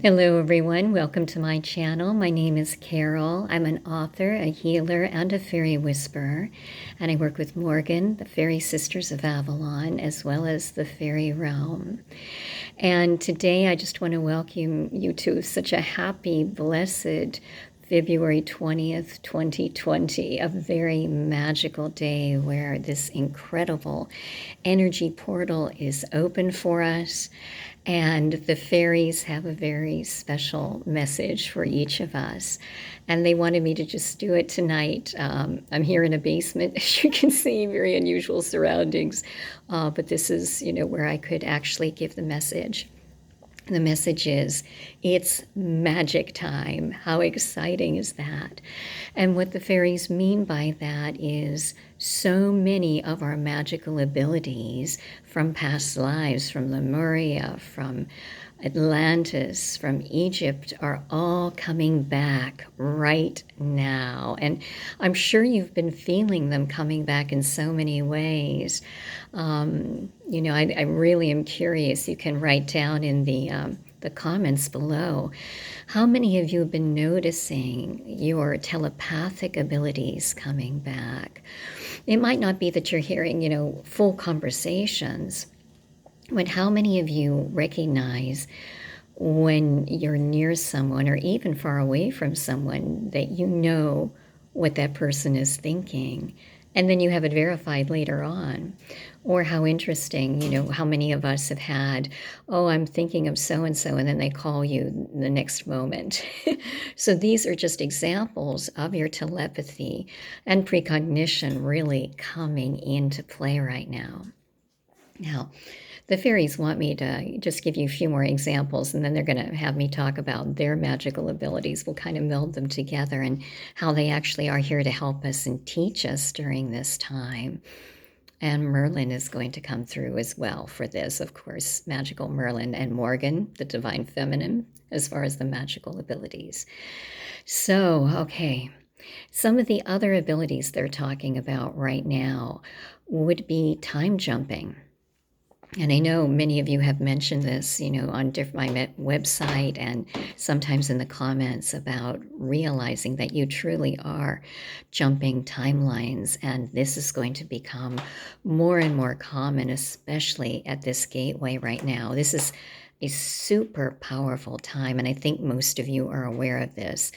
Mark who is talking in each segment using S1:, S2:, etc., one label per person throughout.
S1: Hello, everyone. Welcome to my channel. My name is Carol. I'm an author, a healer, and a fairy whisperer. And I work with Morgan, the Fairy Sisters of Avalon, as well as the fairy realm. And today I just want to welcome you to such a happy, blessed February 20th, 2020, a very magical day where this incredible energy portal is open for us. And the fairies have a very special message for each of us. And they wanted me to just do it tonight. I'm here in a basement, as you can see, very unusual surroundings. But this is, where I could actually give the message. The message is, it's magic time. How exciting is that? And what the fairies mean by that is so many of our magical abilities from past lives, from Lemuria, from Atlantis, from Egypt, are all coming back right now. And I'm sure you've been feeling them coming back in so many ways. I really am curious. You can write down in the comments below, how many of you have been noticing your telepathic abilities coming back? It might not be that you're hearing, full conversations, but how many of you recognize when you're near someone or even far away from someone that you know what that person is thinking, and then you have it verified later on? Or how interesting, how many of us have had, oh, I'm thinking of so and so, and then they call you the next moment. So these are just examples of your telepathy and precognition really coming into play right now. Now, the fairies want me to just give you a few more examples, and then they're going to have me talk about their magical abilities. We'll kind of meld them together and how they actually are here to help us and teach us during this time. And Merlin is going to come through as well for this, of course, magical Merlin, and Morgan, the divine feminine, as far as the magical abilities. So, okay, some of the other abilities they're talking about right now would be time jumping. And I know many of you have mentioned this, on my website and sometimes in the comments, about realizing that you truly are jumping timelines. And this is going to become more and more common, especially at this gateway right now. This is a super powerful time. And I think most of you are aware of this.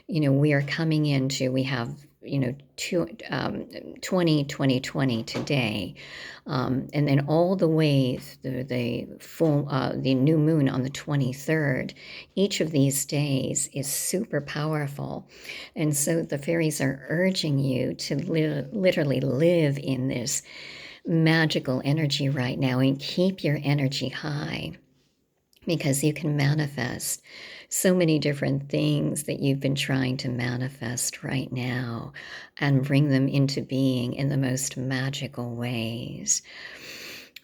S1: We are coming into, we have 2020 today, and then all the way through the new moon on the 23rd. Each of these days is super powerful, and so the fairies are urging you to literally live in this magical energy right now and keep your energy high, because you can manifest so many different things that you've been trying to manifest right now and bring them into being in the most magical ways.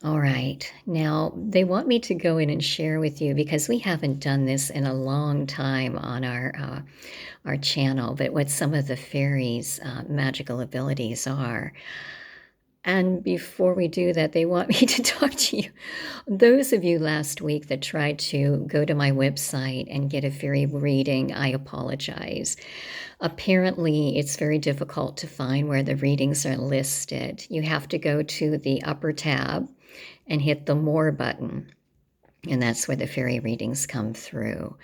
S1: All right, now they want me to go in and share with you, because we haven't done this in a long time on our channel, but what some of the fairies' magical abilities are. And before we do that, they want me to talk to you. Those of you last week that tried to go to my website and get a fairy reading, I apologize. Apparently, it's very difficult to find where the readings are listed. You have to go to the upper tab and hit the More button. And that's where the fairy readings come through.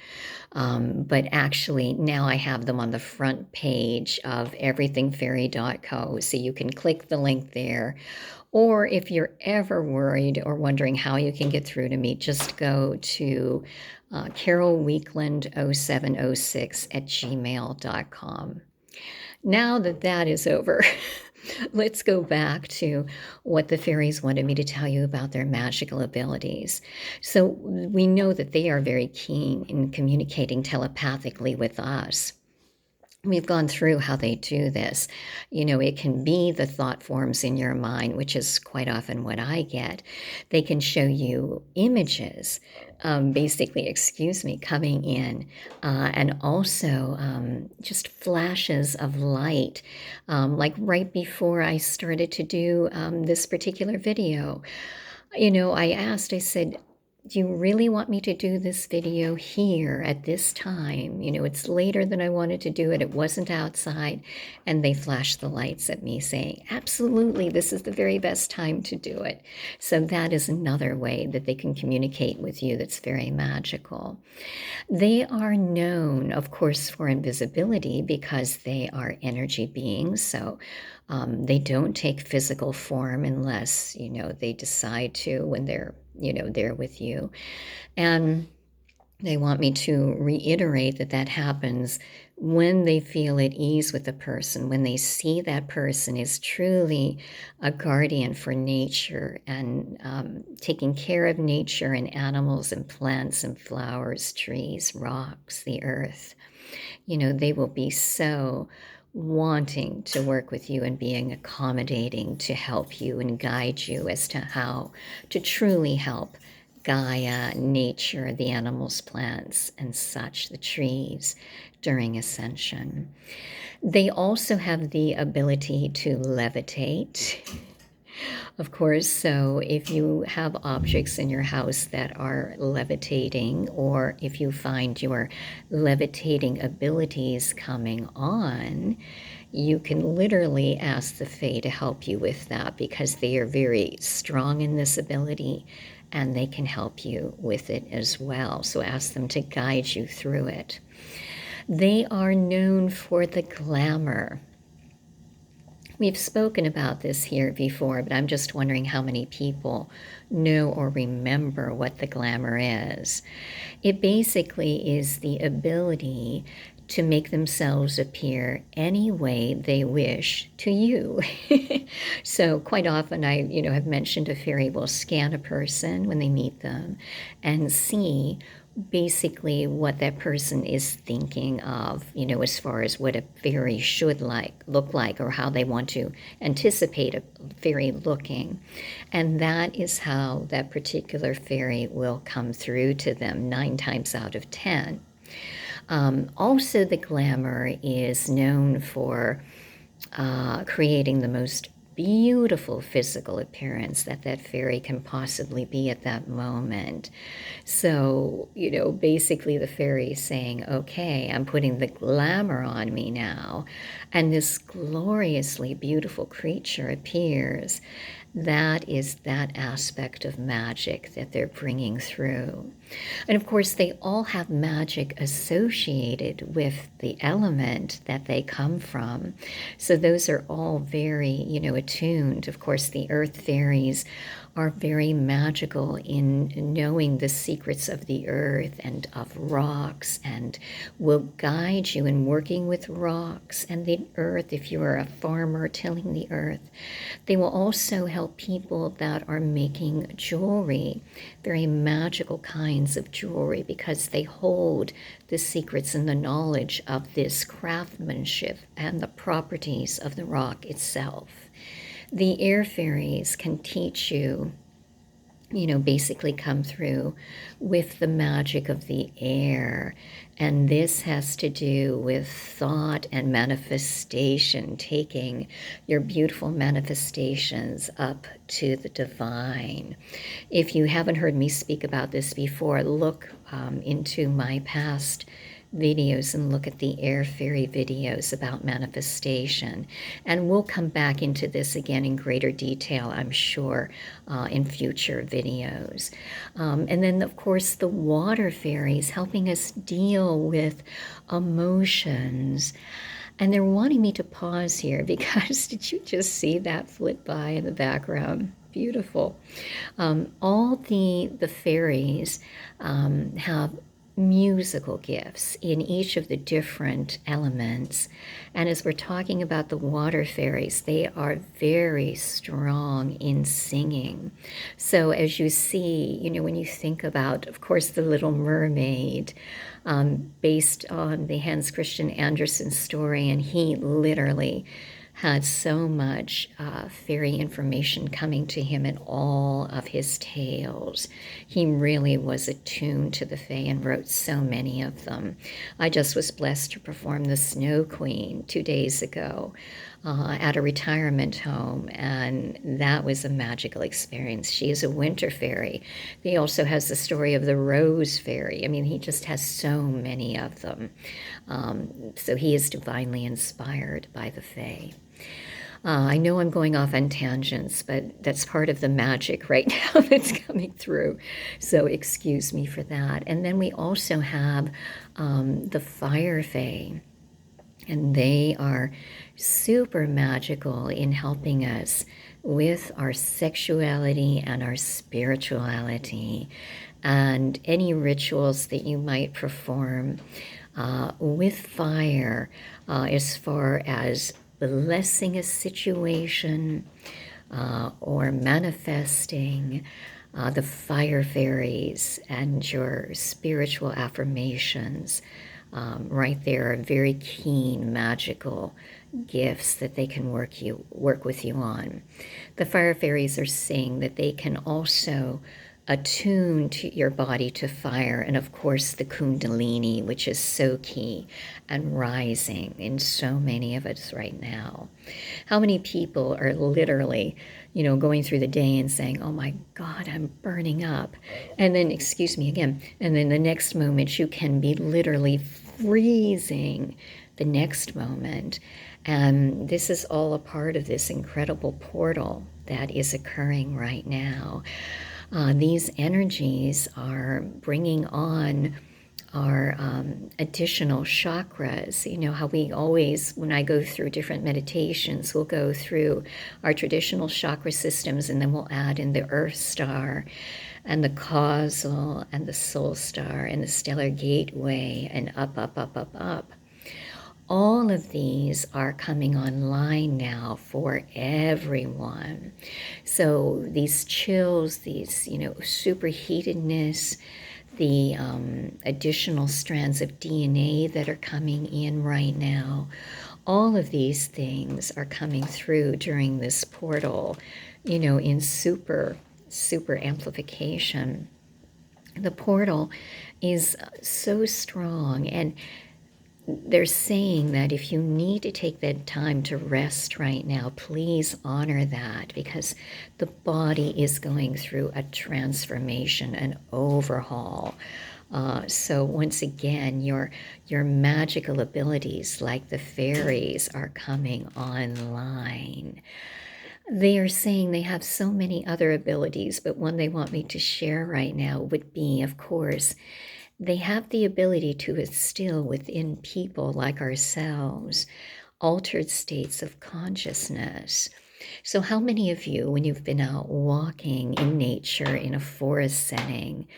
S1: But actually, now I have them on the front page of everythingfairy.co. So you can click the link there. Or if you're ever worried or wondering how you can get through to me, just go to carolweekland0706@gmail.com. Now that that is over, let's go back to what the fairies wanted me to tell you about their magical abilities. So we know that they are very keen in communicating telepathically with us. We've gone through how they do this. It can be the thought forms in your mind, which is quite often what I get. They can show you images, coming in, and also just flashes of light, like right before I started to do this particular video. I said, do you really want me to do this video here at this time? You know, it's later than I wanted to do it. It wasn't outside. And they flashed the lights at me saying, absolutely, this is the very best time to do it. So that is another way that they can communicate with you that's very magical. They are known, of course, for invisibility because they are energy beings. So they don't take physical form unless, you know, they decide to when they're, you know, there with you. And they want me to reiterate that that happens when they feel at ease with the person, when they see that person is truly a guardian for nature and taking care of nature and animals and plants and flowers, trees, rocks, the earth. You know, they will be so wanting to work with you and being accommodating to help you and guide you as to how to truly help Gaia, nature, the animals, plants, and such, the trees during ascension. They also have the ability to levitate. Of course, so if you have objects in your house that are levitating, or if you find your levitating abilities coming on, you can literally ask the Fae to help you with that because they are very strong in this ability and they can help you with it as well. So ask them to guide you through it. They are known for the glamour. We've spoken about this here before, but I'm just wondering how many people know or remember what the glamour is. It basically is the ability to make themselves appear any way they wish to you. So quite often I, have mentioned a fairy will scan a person when they meet them and see basically what that person is thinking of, as far as what a fairy should look like, or how they want to anticipate a fairy looking. And that is how that particular fairy will come through to them 9 times out of 10. Also, the glamour is known for creating the most beautiful physical appearance that fairy can possibly be at that moment. So, basically the fairy is saying, okay, I'm putting the glamour on me now, and this gloriously beautiful creature appears. That is that aspect of magic that they're bringing through. And of course, they all have magic associated with the element that they come from. So those are all very, attuned. Of course, the earth fairies are very magical in knowing the secrets of the earth and of rocks, and will guide you in working with rocks and the earth if you are a farmer tilling the earth. They will also help people that are making jewelry, very magical kinds of jewelry, because they hold the secrets and the knowledge of this craftsmanship and the properties of the rock itself. The air fairies can teach you, basically come through with the magic of the air. And this has to do with thought and manifestation, taking your beautiful manifestations up to the divine. If you haven't heard me speak about this before, look into my past videos and look at the air fairy videos about manifestation, and we'll come back into this again in greater detail, I'm sure, in future videos. And then of course the water fairies helping us deal with emotions. And they're wanting me to pause here because did you just see that flit by in the background? Beautiful. All the fairies have musical gifts in each of the different elements. And as we're talking about the water fairies, they are very strong in singing. So as you see, when you think about, of course, the Little Mermaid, based on the Hans Christian Andersen story, and he literally had so much fairy information coming to him in all of his tales. He really was attuned to the Fae and wrote so many of them. I just was blessed to perform the Snow Queen 2 days ago. at a retirement home, and that was a magical experience. She is a winter fairy. He also has the story of the rose fairy. I mean, he just has so many of them. So he is divinely inspired by the Fae. I know I'm going off on tangents, but that's part of the magic right now that's coming through. So excuse me for that. And then we also have the Fire Fae. And they are super magical in helping us with our sexuality and our spirituality and any rituals that you might perform with fire as far as blessing a situation or manifesting. The fire fairies and your spiritual affirmations right there are very keen, magical gifts that they can work with you on. The fire fairies are saying that they can also attune to your body to fire, and of course the kundalini, which is so key and rising in so many of us right now. How many people are literally, going through the day and saying, oh my God, I'm burning up. And then, excuse me again, and then the next moment you can be literally freezing the next moment. And this is all a part of this incredible portal that is occurring right now. These energies are bringing on our additional chakras. You know how we always, when I go through different meditations, we'll go through our traditional chakra systems, and then we'll add in the earth star and the causal and the soul star and the stellar gateway, and up, up, up, up, up. All of these are coming online now for everyone. So these chills, these, superheatedness, the additional strands of DNA that are coming in right now, all of these things are coming through during this portal, in super amplification. The portal is so strong, and they're saying that if you need to take that time to rest right now, please honor that, because the body is going through a transformation, an overhaul. So once again, your magical abilities like the fairies are coming online. They are saying they have so many other abilities, but one they want me to share right now would be, of course, they have the ability to instill within people like ourselves altered states of consciousness. So, how many of you, when you've been out walking in nature in a forest setting,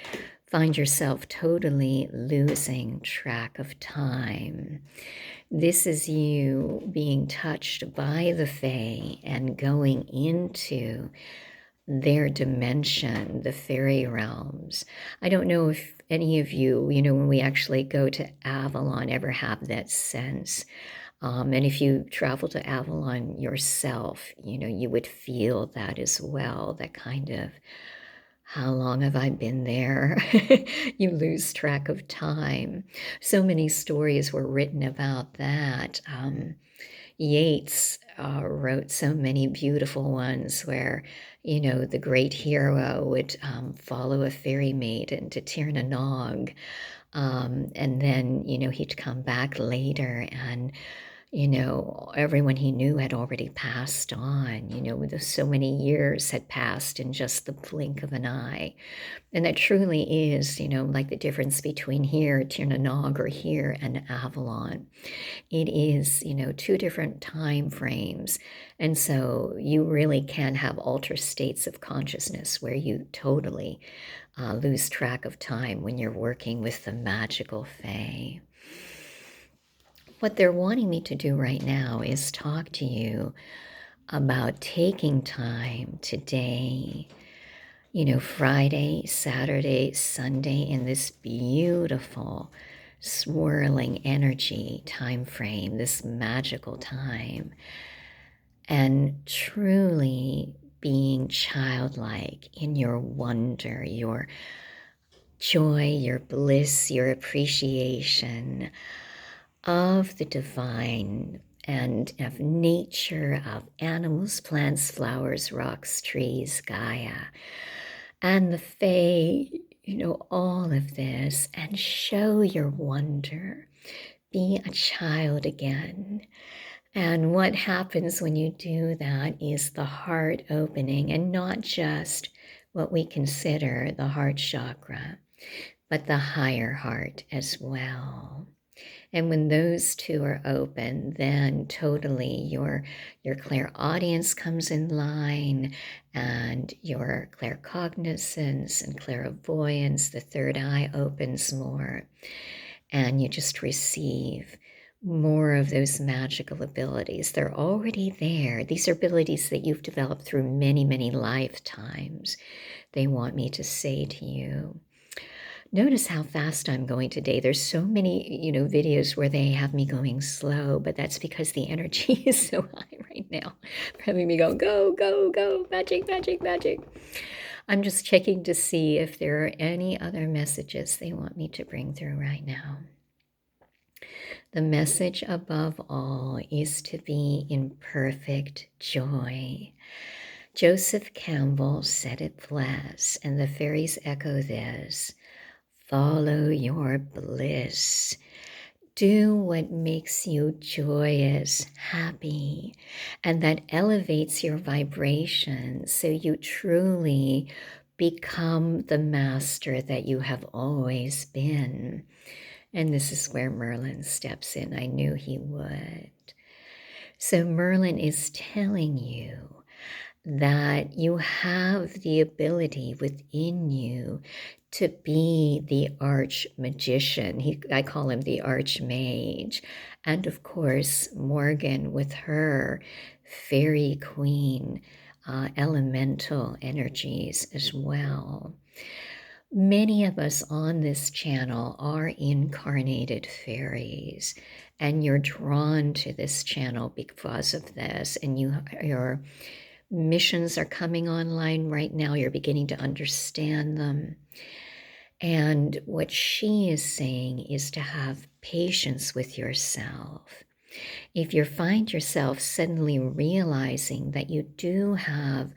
S1: find yourself totally losing track of time? This is you being touched by the Fae and going into their dimension, the fairy realms. I don't know if any of you, when we actually go to Avalon, ever have that sense. And if you travel to Avalon yourself, you would feel that as well, that kind of, how long have I been there? You lose track of time. So many stories were written about that. Yeats wrote so many beautiful ones where, the great hero would follow a fairy maiden to Tir na Nog. And then, he'd come back later, and everyone he knew had already passed on, so many years had passed in just the blink of an eye. And that truly is, like the difference between here, Tir na Nog, or here and Avalon. It is, two different time frames. And so you really can have altered states of consciousness where you totally lose track of time when you're working with the magical Fae. What they're wanting me to do right now is talk to you about taking time today, Friday, Saturday, Sunday, in this beautiful swirling energy time frame, this magical time, and truly being childlike in your wonder, your joy, your bliss, your appreciation of the divine and of nature, of animals, plants, flowers, rocks, trees, Gaia, and the Fae, all of this, and show your wonder. Be a child again. And what happens when you do that is the heart opening, and not just what we consider the heart chakra, but the higher heart as well. And when those two are open, then totally your clairaudience comes in line, and your claircognizance and clairvoyance, the third eye opens more, and you just receive more of those magical abilities. They're already there. These are abilities that you've developed through many, many lifetimes. They want me to say to you. Notice how fast I'm going today. There's so many, videos where they have me going slow, but that's because the energy is so high right now. Having me go, go, go, go, magic, magic, magic. I'm just checking to see if there are any other messages they want me to bring through right now. The message above all is to be in perfect joy. Joseph Campbell said it bless, and the fairies echo this. Follow your bliss. Do what makes you joyous, happy, and that elevates your vibration so you truly become the master that you have always been. And this is where Merlin steps in. I knew he would. So Merlin is telling you that you have the ability within you to be the arch magician. I call him the archmage. And of course, Morgan with her fairy queen, elemental energies as well. Many of us on this channel are incarnated fairies, and you're drawn to this channel because of this, and your missions are coming online right now. You're beginning to understand them. And what she is saying is to have patience with yourself. If you find yourself suddenly realizing that you do have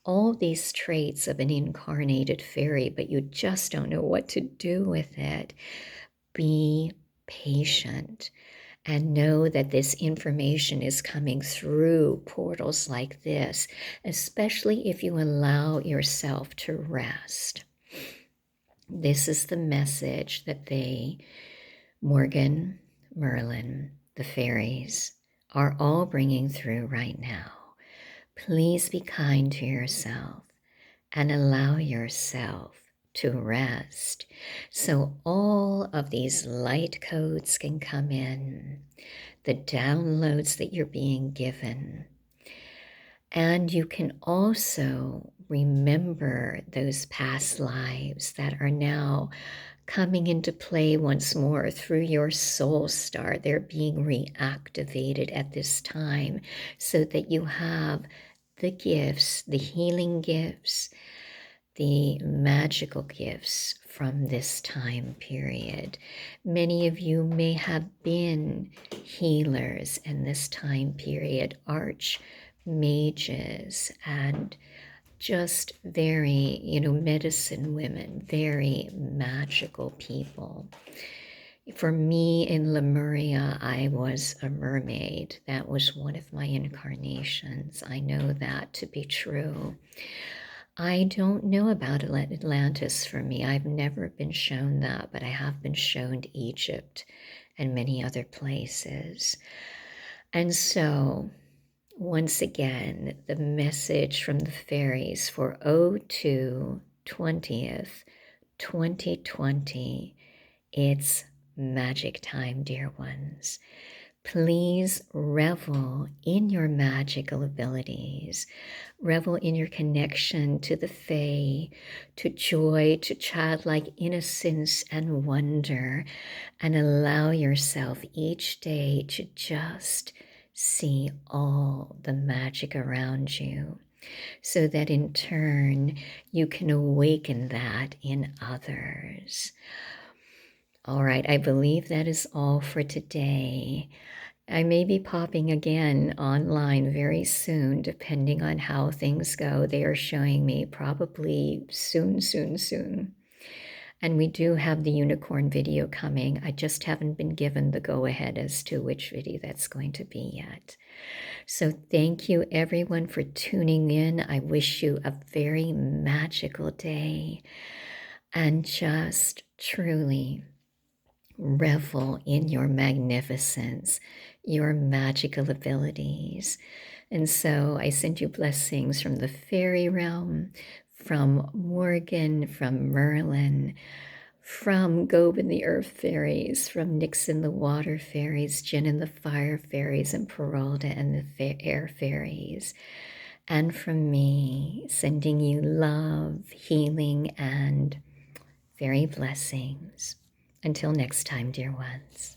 S1: all these traits of an incarnated fairy, but you just don't know what to do with it, be patient and know that this information is coming through portals like this, especially if you allow yourself to rest. This is the message that Morgan, Merlin, the fairies, are all bringing through right now. Please be kind to yourself and allow yourself to rest so all of these light codes can come in, the downloads that you're being given. And you can also remember those past lives that are now coming into play once more through your soul star. They're being reactivated at this time so that you have the gifts, the healing gifts, the magical gifts from this time period. Many of you may have been healers in this time period, arch mages, and just very, medicine women, very magical people. For me in Lemuria, I was a mermaid. That was one of my incarnations. I know that to be true. I don't know about Atlantis for me. I've never been shown that, but I have been shown Egypt and many other places. And so, once again, the message from the fairies for 02/20th, 2020, it's magic time, dear ones. Please revel in your magical abilities. Revel in your connection to the Fae, to joy, to childlike innocence and wonder, and allow yourself each day to just see all the magic around you, so that in turn you can awaken that in others. All right, I believe that is all for today. I may be popping again online very soon, depending on how things go. They are showing me probably soon, soon, soon. And we do have the unicorn video coming. I just haven't been given the go-ahead as to which video that's going to be yet. So thank you everyone for tuning in. I wish you a very magical day and just truly revel in your magnificence, your magical abilities. And so I send you blessings from the fairy realm, from Morgan, from Merlin, from Gob and the Earth Fairies, from Nyx and the Water Fairies, Jin and the Fire Fairies, and Peralta and the Air Fairies. And from me, sending you love, healing, and fairy blessings. Until next time, dear ones.